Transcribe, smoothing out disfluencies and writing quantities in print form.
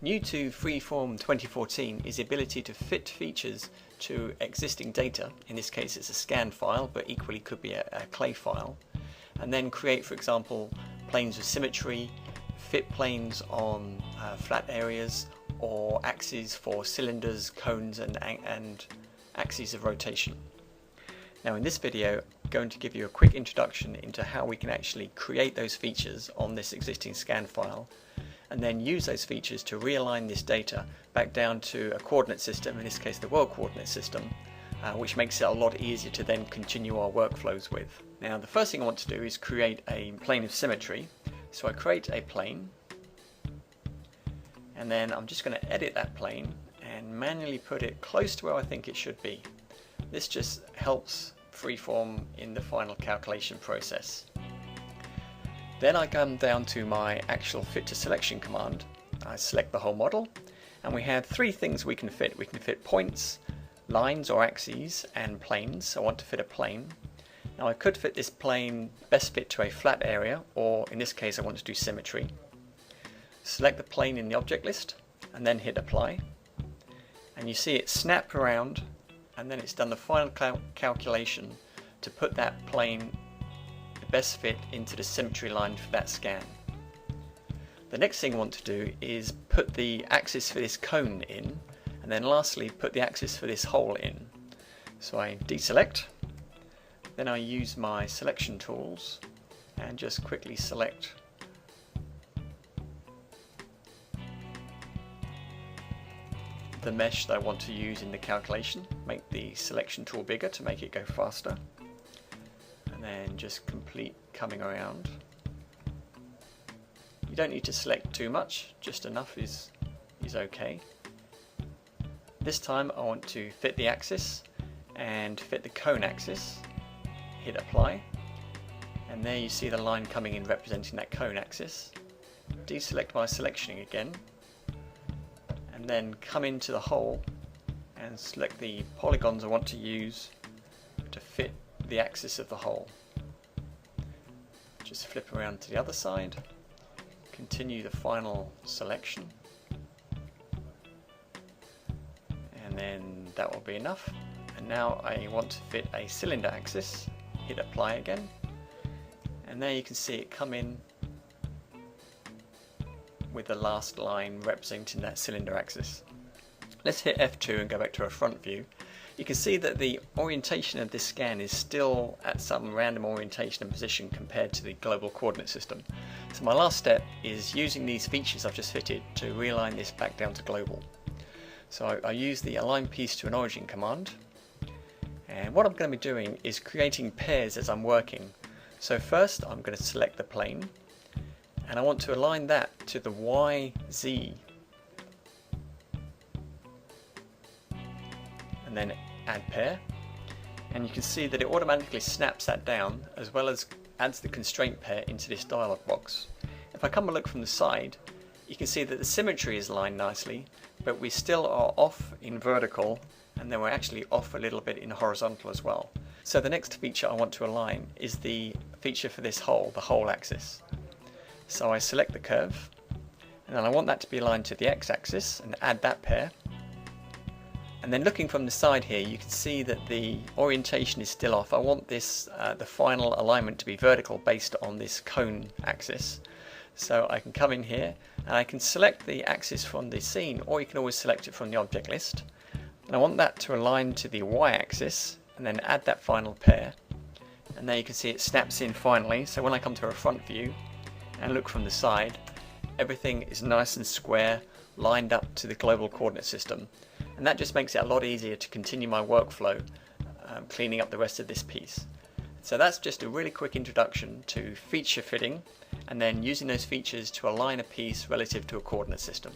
New to Freeform 2014 is the ability to fit features to existing data. In this case it's a scan file, but equally could be a clay file, and then create, for example, planes of symmetry, fit planes on flat areas, or axes for cylinders, cones and axes of rotation. Now in this video I'm going to give you a quick introduction into how we can actually create those features on this existing scan file, and then use those features to realign this data back down to a coordinate system, in this case the world coordinate system, which makes it a lot easier to then continue our workflows with. Now the first thing I want to do is create a plane of symmetry. So I create a plane, and then I'm just going to edit that plane and manually put it close to where I think it should be. This just helps Freeform in the final calculation process. Then I come down to my actual fit to selection command. I select the whole model, and we have three things we can fit. We can fit points, lines or axes, and planes. So I want to fit a plane. Now I could fit this plane best fit to a flat area, or in this case I want to do symmetry. Select the plane in the object list and then hit apply, and you see it snap around, and then it's done the final calculation to put that plane best fit into the symmetry line for that scan. The next thing I want to do is put the axis for this cone in, and then lastly put the axis for this hole in. So I deselect, then I use my selection tools and just quickly select the mesh that I want to use in the calculation. Make the selection tool bigger to make it go faster, and then just complete coming around. You don't need to select too much, just enough is okay. This time I want to fit the axis and fit the cone axis. Hit apply, and there you see the line coming in representing that cone axis. Deselect by selectioning again, and then come into the hole and select the polygons I want to use to fit the axis of the hole. Just flip around to the other side, continue the final selection, and then that will be enough. And now I want to fit a cylinder axis. Hit apply again, and there you can see it come in with the last line representing that cylinder axis. Let's hit F2 and go back to our front view. You can see that the orientation of this scan is still at some random orientation and position compared to the global coordinate system. So my last step is using these features I've just fitted to realign this back down to global. So I use the align piece to an origin command, and what I'm going to be doing is creating pairs as I'm working. So first I'm going to select the plane, and I want to align that to the YZ, and then add pair, and you can see that it automatically snaps that down, as well as adds the constraint pair into this dialog box. If I come and look from the side, you can see that the symmetry is aligned nicely, but we still are off in vertical, and then we're actually off a little bit in horizontal as well. So the next feature I want to align is the feature for this hole, the hole axis. So I select the curve, and then I want that to be aligned to the x-axis and add that pair. And then looking from the side here, you can see that the orientation is still off. I want this the final alignment to be vertical based on this cone axis. So I can come in here and I can select the axis from the scene, or you can always select it from the object list. And I want that to align to the y-axis, and then add that final pair. And there you can see it snaps in finally. So when I come to a front view and look from the side, everything is nice and square, lined up to the global coordinate system. And that just makes it a lot easier to continue my workflow, cleaning up the rest of this piece. So that's just a really quick introduction to feature fitting, and then using those features to align a piece relative to a coordinate system.